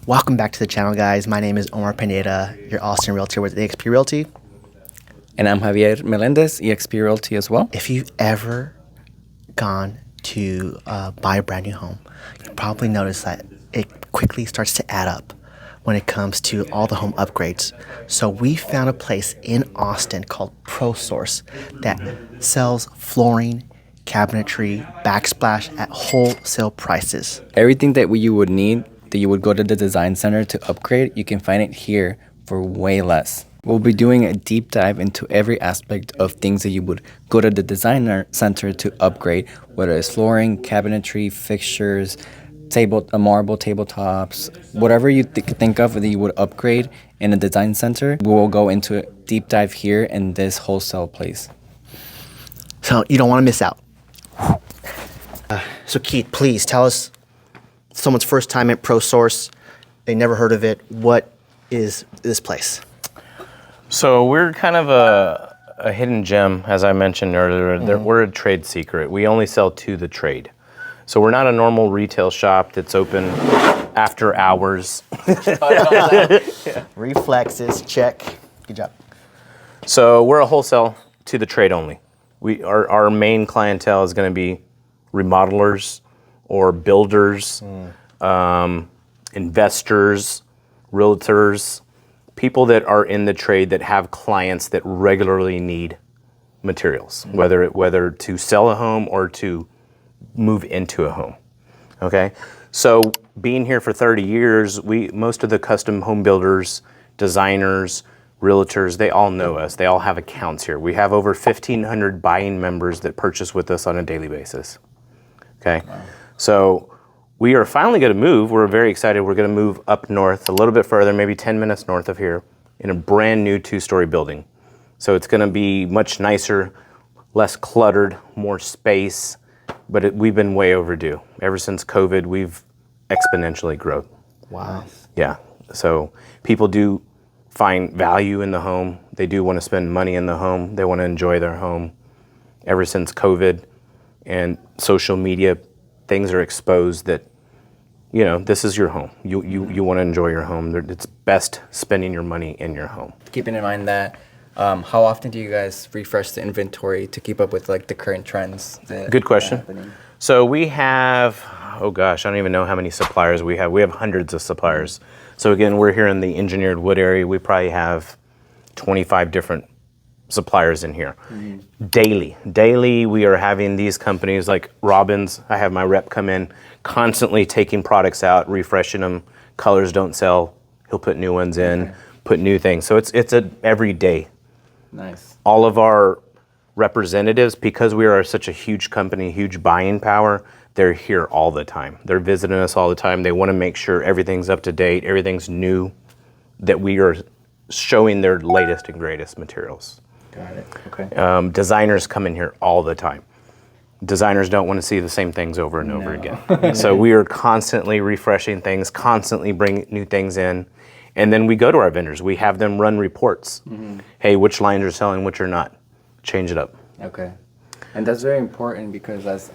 Welcome back to the channel, guys. My name is Omar Pineda, your Austin realtor with eXp Realty. And I'm Javier Melendez, eXp Realty as well. If you've ever gone to buy a brand new home, you probably notice that it quickly starts to add up when it comes to all the home upgrades. So we found a place in Austin called ProSource that sells flooring, cabinetry, backsplash at wholesale prices. Everything that you would need, that you would go to the design center to upgrade, you can find it here for way less. We'll be doing a deep dive into every aspect of things that you would go to the designer center to upgrade, whether it's flooring, cabinetry, fixtures, marble tabletops, whatever you think of that you would upgrade in a design center. We will go into a deep dive here in this wholesale place. So you don't want to miss out. So Keith, please tell us, someone's first time at ProSource, they never heard of it. What is this place? So we're kind of a hidden gem, as I mentioned earlier. We're a trade secret. We only sell to the trade. So we're not a normal retail shop that's open after hours. Reflexes, check. Good job. So we're a wholesale to the trade only. Our main clientele is going to be remodelers or builders, investors, realtors, people that are in the trade that have clients that regularly need materials, whether to sell a home or to move into a home. Okay, so being here for 30 years, most of the custom home builders, designers, realtors, they all know us. They all have accounts here. We have over 1,500 buying members that purchase with us on a daily basis. Okay, wow. So we are finally going to move. We're very excited. We're going to move up north a little bit further, maybe 10 minutes north of here, in a brand new 2-story building. So it's going to be much nicer, less cluttered, more space, but we've been way overdue. Ever since COVID, we've exponentially grown. Wow. Yeah, so people do find value in the home. They do want to spend money in the home. They want to enjoy their home. Ever since COVID and social media, things are exposed that, you know, this is your home. You want to enjoy your home. It's best spending your money in your home. Keeping in mind that, how often do you guys refresh the inventory to keep up with like the current trends? Good question. So we have, oh gosh, I don't even know how many suppliers we have. We have hundreds of suppliers. So again, we're here in the engineered wood area. We probably have 25 different suppliers in here. Daily we are having these companies like Robbins. I have my rep come in, constantly taking products out, refreshing them. Colors don't sell, he'll put new ones in, put new things. So it's a every day. Nice. All of our representatives, because we are such a huge company, huge buying power, they're here all the time. They're visiting us all the time. They want to make sure everything's up to date, everything's new, that we are showing their latest and greatest materials. Got it. Okay. Designers come in here all the time. Designers don't want to see the same things over and over again. So we are constantly refreshing things, constantly bringing new things in. And then we go to our vendors. We have them run reports. Hey, which lines are selling, which are not. Change it up. Okay. And that's very important because as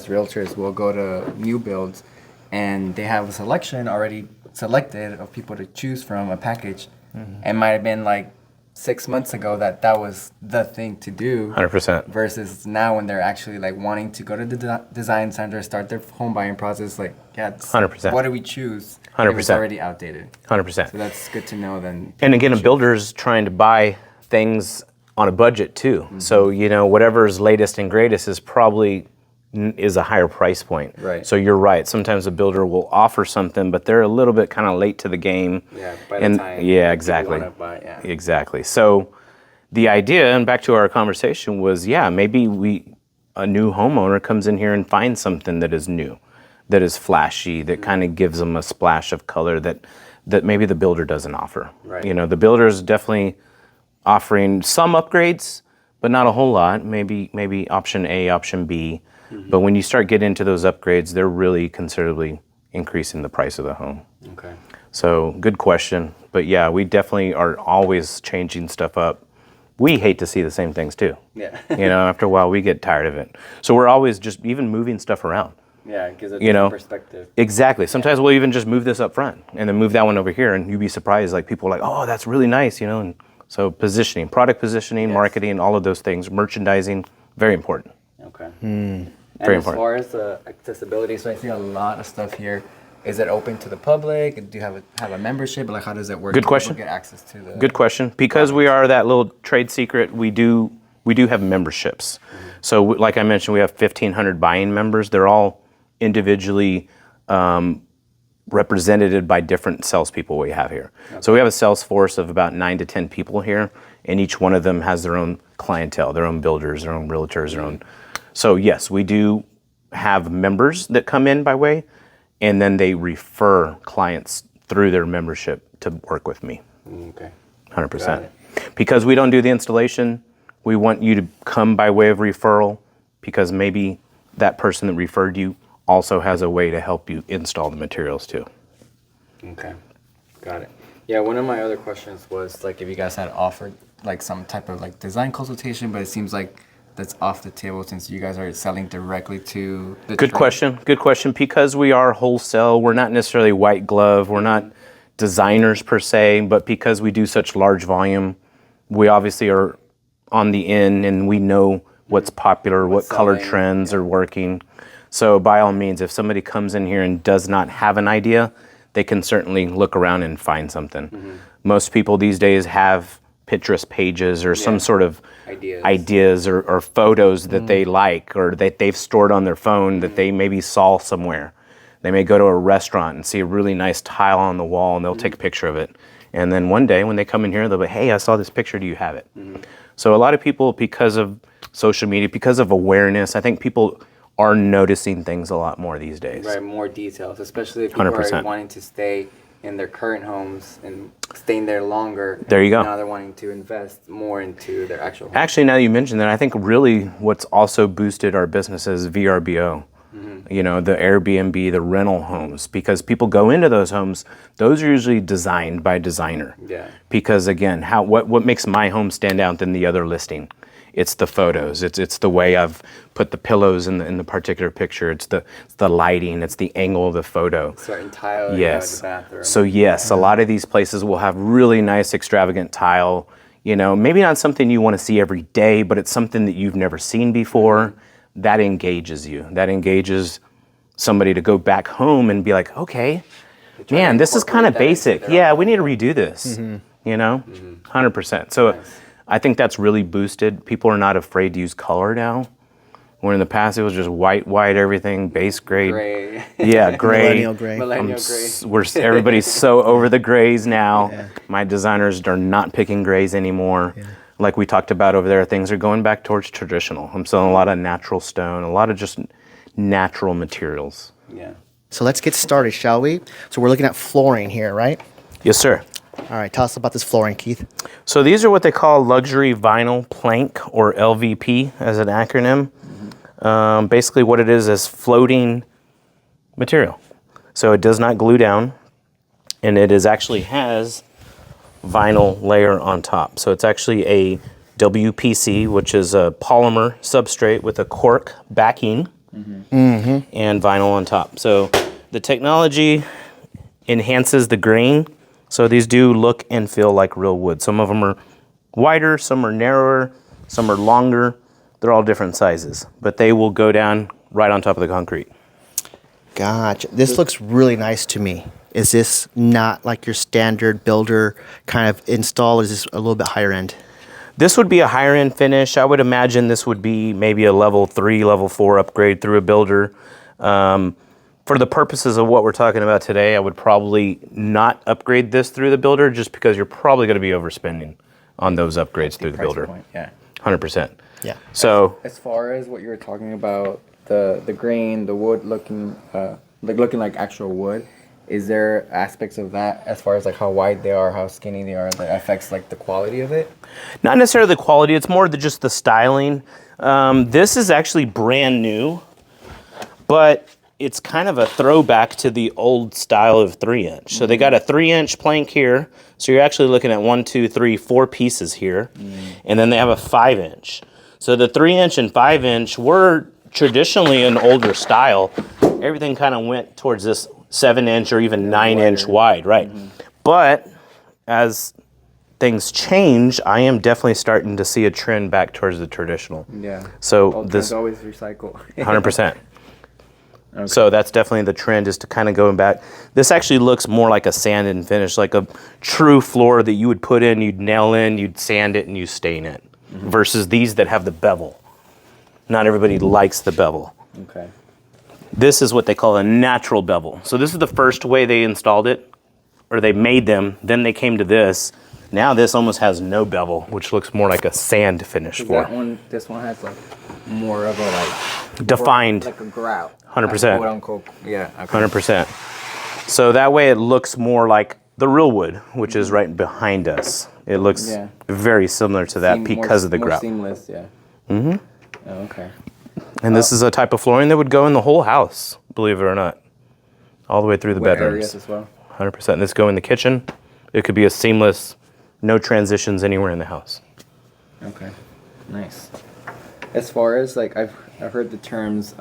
realtors, we'll go to new builds and they have a selection already selected of people to choose from, a package. And might have been like 6 months ago that was the thing to do. 100%. Versus now when they're actually like wanting to go to the design center, start their home buying process, like, yeah, 100%. What do we choose? 100%. It's already outdated. 100%. So that's good to know then. And again, a builder's trying to buy things on a budget too. So, you know, whatever's latest and greatest is probably is a higher price point. Right. So you're right. Sometimes a builder will offer something, but they're a little bit kind of late to the game. Yeah, by the time exactly. people wanna buy, Exactly. So the idea, and back to our conversation, was maybe a new homeowner comes in here and finds something that is new, that is flashy, that kind of gives them a splash of color that maybe the builder doesn't offer. Right. You know, the builder is definitely offering some upgrades, but not a whole lot. Maybe option A, option B. But when you start getting into those upgrades, they're really considerably increasing the price of the home. Okay. So good question. But yeah, we definitely are always changing stuff up. We hate to see the same things too. Yeah. You know, after a while we get tired of it. So we're always just even moving stuff around. Yeah, it gives a You know, perspective. exactly. Sometimes we'll even just move this up front and then move that one over here, and you'd be surprised. Like people are like, "Oh, that's really nice," you know. And so positioning, product positioning, marketing, all of those things, merchandising, very important. Okay. Very And as important. far as the accessibility, so I see a lot of stuff here. Is it open to the public? Do you have a membership? Like, how does it work? Good Do question. people get access to the. Good question. Because we are that little trade secret, we do have memberships. So, like I mentioned, we have 1,500 buying members. They're all individually represented by different salespeople we have here. So we have a sales force of about 9 to 10 people here, and each one of them has their own clientele, their own builders, their own realtors, their own. So yes, we do have members that come in by way, and then they refer clients through their membership to work with me. Okay. 100%. Because we don't do the installation, we want you to come by way of referral, because maybe that person that referred you also has a way to help you install the materials too. Okay. Got it. Yeah, one of my other questions was like if you guys had offered like some type of like design consultation, but it seems like that's off the table since you guys are selling directly to the Good question. Good question. Because we are wholesale, we're not necessarily white glove, we're not designers per se, but because we do such large volume, we obviously are on the in and we know what's popular, what color trends are working. So by all means, if somebody comes in here and does not have an idea, they can certainly look around and find something. Most people these days have Pinterest pages or some sort of ideas or photos that they like or that they've stored on their phone that they maybe saw somewhere. They may go to a restaurant and see a really nice tile on the wall and they'll take a picture of it. And then one day when they come in here, they'll be, "Hey, I saw this picture, do you have it?" So a lot of people, because of social media, because of awareness, I think people are noticing things a lot more these days. Right, more details, especially if people 100%. are wanting to stay in their current homes and staying there longer. There you go. Now they're wanting to invest more into their actual home. Actually, now you mentioned that, I think really what's also boosted our business is VRBO. You know, the Airbnb, the rental homes, because people go into those homes, those are usually designed by a designer. Yeah. Because again, what makes my home stand out than the other listing? It's the photos. It's the way I've put the pillows in the particular picture. It's the lighting. It's the angle of the photo. Certain tile Yes. in the bathroom. So yes, a lot of these places will have really nice, extravagant tile. You know, maybe not something you want to see every day, but it's something that you've never seen before. That engages you. That engages somebody to go back home and be like, okay, man, this is kind of basic. Yeah, we need to redo this. You know, 100%. So I think that's really boosted. People are not afraid to use color now. Where in the past it was just white, everything, base grade. Gray. Yeah, gray. Millennial gray. Millennial gray. Everybody's so over the grays now. My designers are not picking grays anymore. Like we talked about over there, things are going back towards traditional. I'm selling a lot of natural stone, a lot of just natural materials. Yeah. So let's get started, shall we? So we're looking at flooring here, right? Yes, sir. All right, tell us about this flooring, Keith. So these are what they call luxury vinyl plank, or LVP as an acronym. Basically what it is floating material. So it does not glue down, and it actually has vinyl layer on top. So it's actually a WPC, which is a polymer substrate with a cork backing and vinyl on top. So the technology enhances the grain. So these do look and feel like real wood. Some of them are wider, some are narrower, some are longer. They're all different sizes, but they will go down right on top of the concrete. Gotcha. This looks really nice to me. Is this not like your standard builder kind of install? Or is this a little bit higher end? This would be a higher end finish. I would imagine this would be maybe a level 3, level 4 upgrade through a builder. For the purposes of what we're talking about today, I would probably not upgrade this through the builder just because you're probably going to be overspending on those upgrades through the builder. Point, yeah. 100%. Yeah. So As far as what you were talking about, the grain, the wood looking like actual wood, is there aspects of that as far as like how wide they are, how skinny they are, that affects like the quality of it? not necessarily the quality, it's more just the styling. This is actually brand new, but it's kind of a throwback to the old style of 3-inch. So they got a 3-inch plank here. So you're actually looking at 1, 2, 3, 4 pieces here. And then they have a 5-inch. So the 3-inch and 5-inch were traditionally an older style, everything kind of went towards this 7-inch or even 9-inch wide, right? But as things change, I am definitely starting to see a trend back towards the traditional. Yeah. So All this trends always recycle. 100%. Okay. So that's definitely the trend, is to kind of going back. This actually looks more like a sand and finish, like a true floor that you would put in, you'd nail in, you'd sand it, and you stain it, versus these that have the bevel. Not everybody likes the bevel. Okay. This is what they call a natural bevel. So this is the first way they installed it, or they made them. Then they came to this. Now this almost has no bevel, which looks more like a sand finish floor. This one has like more of a like Defined. like a grout. 100%. Quote unquote. Yeah. Okay. 100%. So that way it looks more like the real wood, which is right behind us. It looks very similar to that because of the grout. Seamless, yeah. Mm-hmm. Oh, okay. And this is a type of flooring that would go in the whole house, believe it or not. All the way through the bedrooms. Areas as well. 100%. And this go in the kitchen. It could be a seamless, no transitions anywhere in the house. Okay. Nice. As far as like I've heard the terms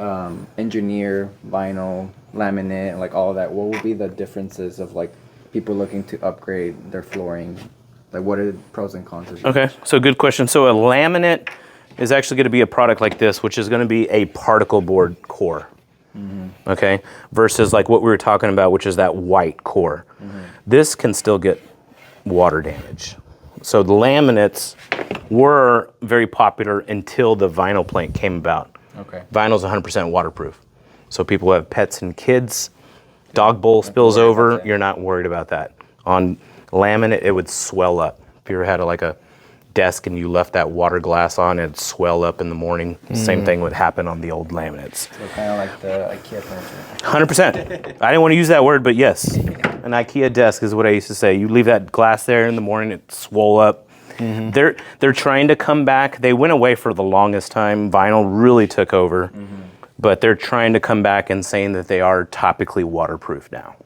engineer, vinyl, laminate, like all of that. What would be the differences of like people looking to upgrade their flooring? Like what are the pros and cons of each? Okay, so good question. So a laminate is actually going to be a product like this, which is going to be a particle board core. Okay, versus like what we were talking about, which is that white core. This can still get water damage. So the laminates were very popular until the vinyl plank came about. Okay. Vinyl's 100% waterproof. So people who have pets and kids, dog bowl spills over, you're not worried about that. On laminate, it would swell up. If you ever had like a desk and you left that water glass on, it'd swell up in the morning. Same thing would happen on the old laminates. So kind of like the IKEA furniture. 100%. I didn't want to use that word, but yes. An IKEA desk is what I used to say. You leave that glass there in the morning, it swole up. They're trying to come back. They went away for the longest time. Vinyl really took over. But they're trying to come back and saying that they are topically waterproof now.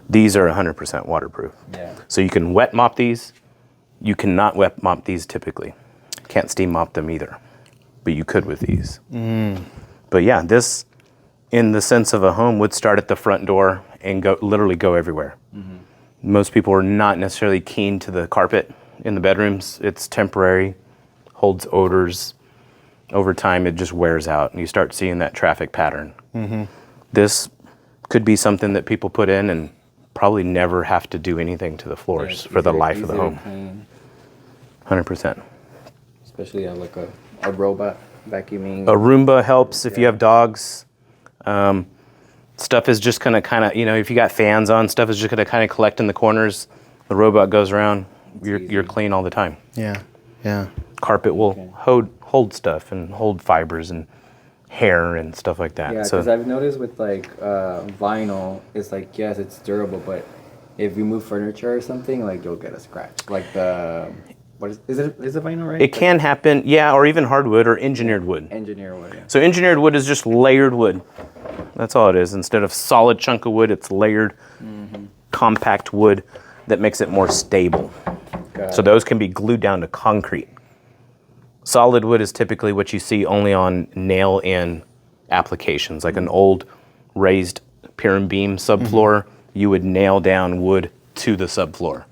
These are 100% waterproof. Yeah. So you can wet mop these. You cannot wet mop these typically. Can't steam mop them either. But you could with these. But yeah, this, in the sense of a home, would start at the front door and literally go everywhere. Most people are not necessarily keen to the carpet in the bedrooms. It's temporary, holds odors. Over time, it just wears out, and you start seeing that traffic pattern. This could be something that people put in and probably never have to do anything to the floors for the life of the home. 100%. Especially like a robot vacuuming. A Roomba helps if you have dogs. Stuff is just gonna kind of, if you got fans on, stuff is just gonna kind of collect in the corners. The robot goes around. You're clean all the time. Yeah, yeah. Carpet will hold stuff and hold fibers and hair and stuff like that. Yeah, because I've noticed with like vinyl, it's like, yes, it's durable, but if you move furniture or something, like you'll get a scratch. Like is it vinyl, right? It can happen, yeah, or even hardwood or engineered wood. Engineer wood, yeah. So engineered wood is just layered wood. That's all it is. Instead of solid chunk of wood, it's layered, compact wood that makes it more stable. So those can be glued down to concrete. Solid wood is typically what you see only on nail-in applications, like an old raised pier and beam subfloor. You would nail down wood to the subfloor.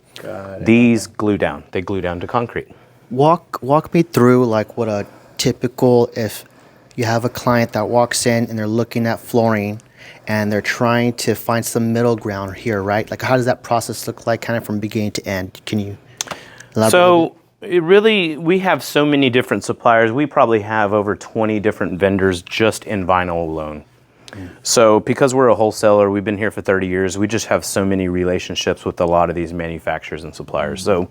These glue down. They glue down to concrete. Walk me through like what a typical, if you have a client that walks in and they're looking at flooring and they're trying to find some middle ground here, right? Like how does that process look like kind of from beginning to end? Can you elaborate? So we have so many different suppliers. We probably have over 20 different vendors just in vinyl alone. So because we're a wholesaler, we've been here for 30 years, we just have so many relationships with a lot of these manufacturers and suppliers. So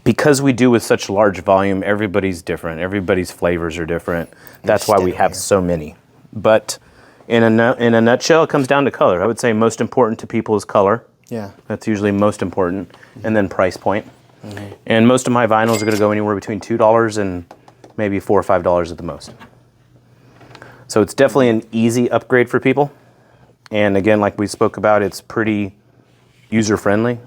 because we do with such large volume, everybody's different. Everybody's flavors are different. That's why we have so many. But in a nutshell, it comes down to color. I would say most important to people is color. Yeah. That's usually most important. And then price point. And most of my vinyls are going to go anywhere between $2 and maybe $4 or $5 at the most. So it's definitely an easy upgrade for people. And again, like we spoke about, it's pretty user-friendly.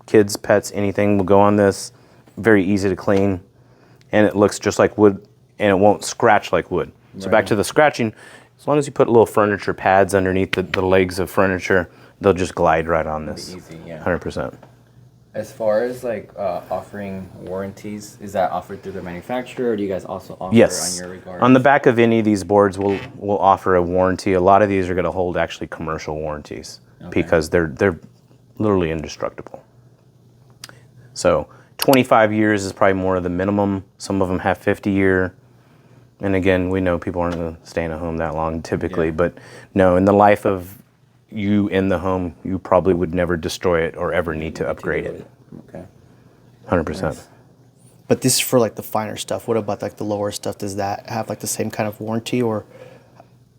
Kids, pets, anything will go on this. Very easy to clean. And it looks just like wood, and it won't scratch like wood. So back to the scratching, as long as you put little furniture pads underneath the legs of furniture, they'll just glide right on this. Easy, yeah. 100%. As far as like offering warranties, is that offered through the manufacturer, or do you guys also offer Yes. on your regard? On the back of any of these boards, we'll offer a warranty. A lot of these are going to hold actually commercial warranties because they're literally indestructible. So 25 years is probably more of the minimum. Some of them have 50-year. And again, we know people aren't going to stay in a home that long typically, but no, in the life of you in the home, you probably would never destroy it or ever need to upgrade it. Okay. 100%. Nice. But this is for like the finer stuff. What about like the lower stuff? Does that have like the same kind of warranty, or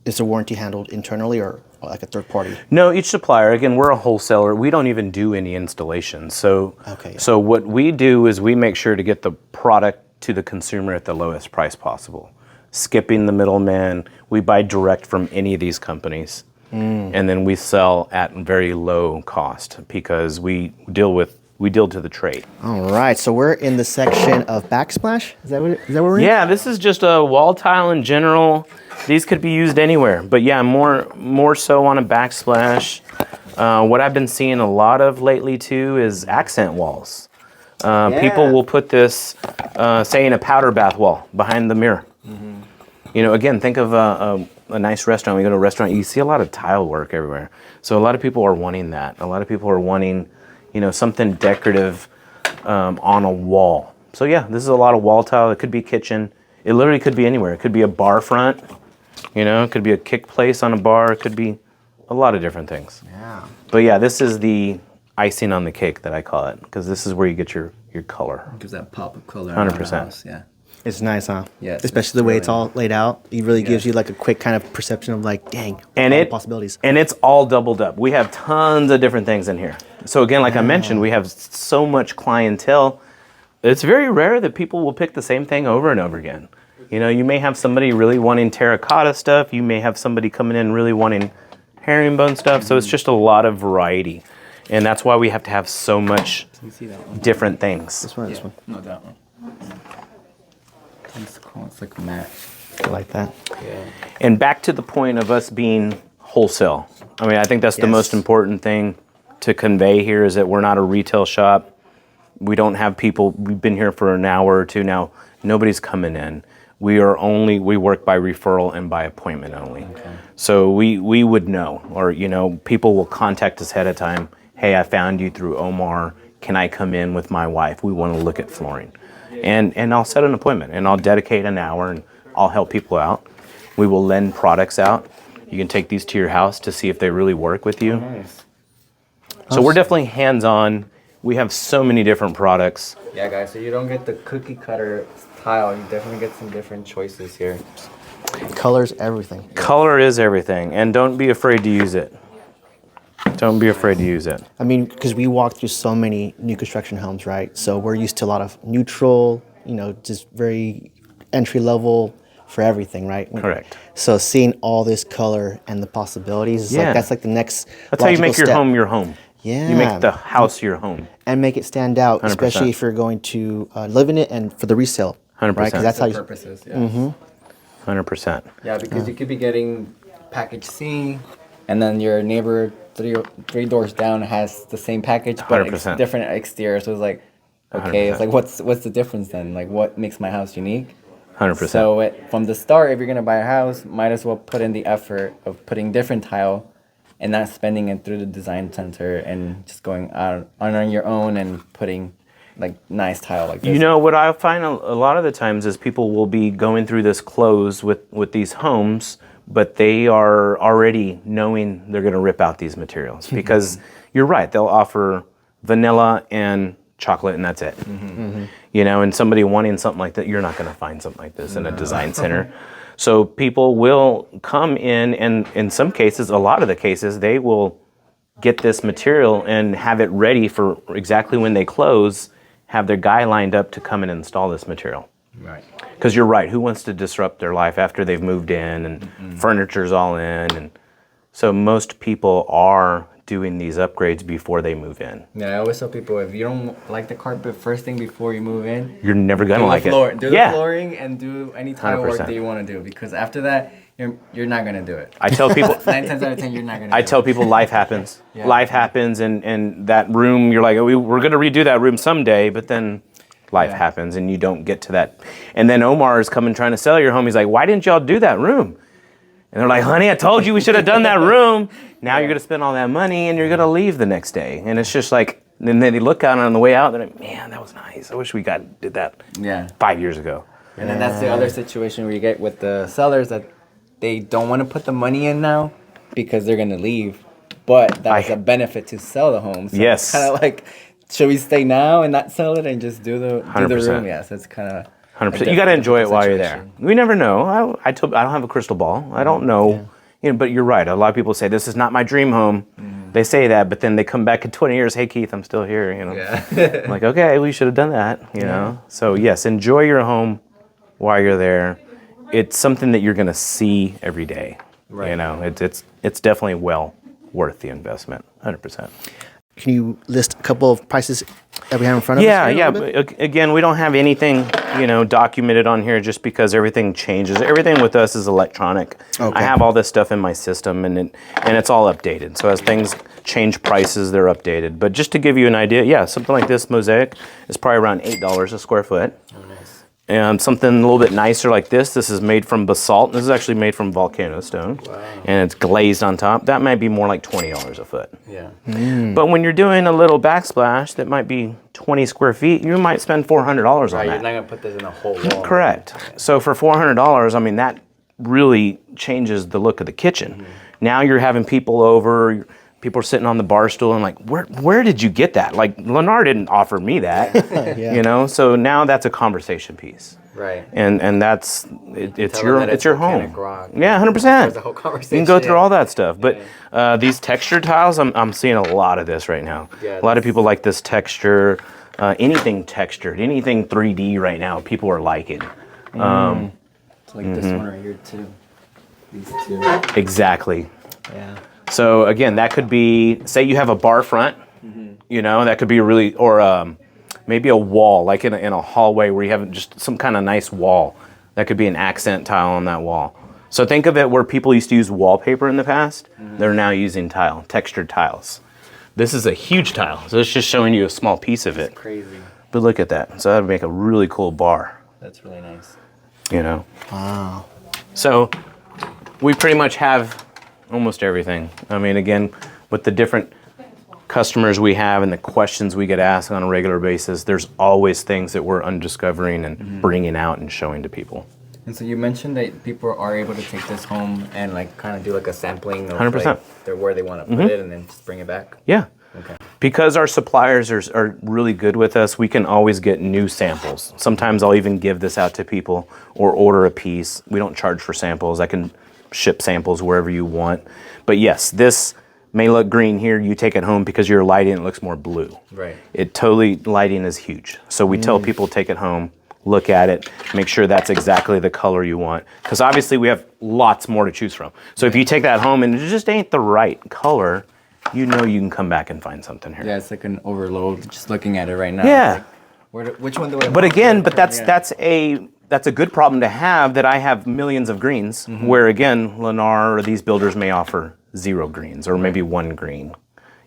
is the warranty handled internally or like a third party? No, each supplier, again, we're a wholesaler. We don't even do any installations. So, so what we do is we make sure to get the product to the consumer at the lowest price possible. Skipping the middleman, we buy direct from any of these companies. And then we sell at very low cost because we deal to the trade. All right, so we're in the section of backsplash. Is that what we're in? Yeah, this is just a wall tile in general. These could be used anywhere, but yeah, more so on a backsplash. What I've been seeing a lot of lately too is accent walls. People will put this, say, in a powder bath wall behind the mirror. You know, again, think of a nice restaurant. We go to a restaurant, you see a lot of tile work everywhere. So a lot of people are wanting that. A lot of people are wanting, you know, something decorative on a wall. So yeah, this is a lot of wall tile. It could be kitchen. It literally could be anywhere. It could be a bar front. You know, it could be a kick place on a bar. It could be a lot of different things. Yeah. But yeah, this is the icing on the cake that I call it, because this is where you get your color. Gives that pop of color. 100%. Yeah. It's nice, huh? Yeah, especially the way it's all laid out. It really gives you like a quick kind of perception of like, dang, and all it the possibilities. And it's all doubled up. We have tons of different things in here. So again, like I mentioned, we have so much clientele. It's very rare that people will pick the same thing over and over again. You know, you may have somebody really wanting terracotta stuff. You may have somebody coming in really wanting herringbone stuff. So it's just a lot of variety. And that's why we have to have so much different things. This one. No, that one. It's cool. It's like a match. I like that. Yeah. And back to the point of us being wholesale. I mean, I think that's the most important thing to convey here, is that we're not a retail shop. We don't have people, we've been here for an hour or two now. Nobody's coming in. We work by referral and by appointment only. Okay. So we would know, or, you know, people will contact us ahead of time. Hey, I found you through Omar. Can I come in with my wife? We want to look at flooring. And I'll set an appointment, and I'll dedicate an hour, and I'll help people out. We will lend products out. You can take these to your house to see if they really work with you. Nice. So we're definitely hands-on. We have so many different products. Yeah, guys, so you don't get the cookie cutter tile. You definitely get some different choices here. Colors, everything. Color is everything, and don't be afraid to use it. Don't be afraid to use it. I mean, because we walk through so many new construction homes, right? So we're used to a lot of neutral, you know, just very entry level for everything, right? Correct. So seeing all this color and the possibilities, is like, that's like the next. That's how you make your step. home your home. Yeah. You make the house your home. And make it stand out, 100%. especially if you're going to live in it and for the resale. 100%. Right? Because that's how you. Purposes, yeah. 100%. Yeah, because you could be getting package C, and then your neighbor three doors down has the same package, but different exterior. So it's like, okay, 100%. it's like what's the difference then? Like, what makes my house unique? 100%. So from the start, if you're gonna buy a house, might as well put in the effort of putting different tile, and not spending it through the design center and just going out on your own and putting like nice tile like this. You know, what I find a lot of the times is people will be going through this close with these homes, but they are already knowing they're going to rip out these materials. Because you're right, they'll offer vanilla and chocolate and that's it. You know, and somebody wanting something like that, you're not going to find something like this in a design center. So people will come in, and in some cases, a lot of the cases, they will get this material and have it ready for exactly when they close, have their guy lined up to come and install this material. Right. Because you're right, who wants to disrupt their life after they've moved in and furniture's all in? And so most people are doing these upgrades before they move in. Yeah, I always tell people, if you don't like the carpet first thing before you move in, You're never gonna like it. Do the flooring and do any tile work 100%. that you want to do, because after that, you're not gonna do it. I tell people 9 times out of 10, you're not gonna. I tell people life happens. Yeah. Life happens, and that room, you're like, we're going to redo that room someday, but then life happens, and you don't get to that. And then Omar is coming trying to sell your home. He's like, why didn't y'all do that room? And they're like, honey, I told you we should have done that room. Now you're going to spend all that money, and you're going to leave the next day. And it's just like, and then they look out on the way out, they're like, man, that was nice. I wish we did that 5 years ago. And then that's the other situation where you get with the sellers that they don't want to put the money in now because they're going to leave. But that's a benefit to sell the home. So Yes. It's kind of like, should we stay now and not sell it and just do the 100%. room? Yes, it's kind of 100%. You got to enjoy it while you're there. We never know. I don't have a crystal ball. I don't know. You know, but you're right. A lot of people say, this is not my dream home. They say that, but then they come back in 20 years. Hey, Keith, I'm still here. You know, I'm like, okay, we should have done that. You know, so yes, enjoy your home while you're there. It's something that you're going to see every day. Right. You know, it's definitely well worth the investment. 100%. Can you list a couple of prices that we have in front of us? Yeah. But again, we don't have anything, documented on here just because everything changes. Everything with us is electronic. Okay. I have all this stuff in my system, and it's all updated. So as things change prices, they're updated. But just to give you an idea, something like this mosaic is probably around $8 a square foot. Oh, nice. And something a little bit nicer like this is made from basalt. This is actually made from volcano stone. Wow. And it's glazed on top. That might be more like $20 a foot. Yeah. But when you're doing a little backsplash that might be 20 square feet, you might spend $400 on that. You're not going to put this in a whole wall. Correct. So for $400, I mean, that really changes the look of the kitchen. Now you're having people over. People are sitting on the bar stool and like, where did you get that? Like, Lennar didn't offer me that, So now that's a conversation piece, right? And that's it's your home. Grog. Yeah, 100%. There's a whole conversation. You can go through all that stuff, but these texture tiles, I'm seeing a lot of this right now. Yeah, a lot of people like this texture, anything textured, anything 3D right now. People are liking. It's like this one right here too. These two. Exactly. Yeah. So again, that could be, say you have a bar front, that could be maybe a wall, like in a hallway where you have just some kind of nice wall. That could be an accent tile on that wall. So think of it where people used to use wallpaper in the past, they're now using textured tiles. This is a huge tile, so it's just showing you a small piece of it. That's crazy. But look at that. So that would make a really cool bar. That's really nice. Wow. So we pretty much have almost everything. I mean, again, with the different customers we have and the questions we get asked on a regular basis, there's always things that we're undiscovering and bringing out and showing to people. And so you mentioned that people are able to take this home and like kind of do like a sampling of 100%. like where they want to put it and then just bring it back? Yeah. Okay. Because our suppliers are really good with us, we can always get new samples. Sometimes I'll even give this out to people or order a piece. We don't charge for samples. I can ship samples wherever you want. But yes, this may look green here. You take it home because your lighting, it looks more blue. Right. Lighting is huge. So we tell people take it home, look at it, make sure that's exactly the color you want. Because obviously we have lots more to choose from. So if you take that home and it just ain't the right color, you can come back and find something here. Yeah, it's like an overload just looking at it right now. Yeah. Like, which one do I want? But again, that's a good problem to have, that I have millions of greens, where again, Lennar or these builders may offer 0 greens or maybe 1 green.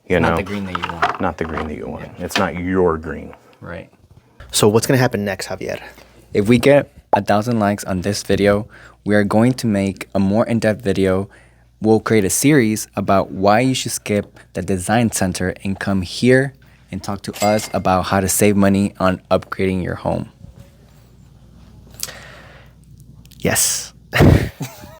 Not the green that you want. Not the green that you want. Yeah. It's not your green. Right. So what's going to happen next, Javier? If we get 1,000 likes on this video, we are going to make a more in-depth video. We'll create a series about why you should skip the design center and come here and talk to us about how to save money on upgrading your home. Yes.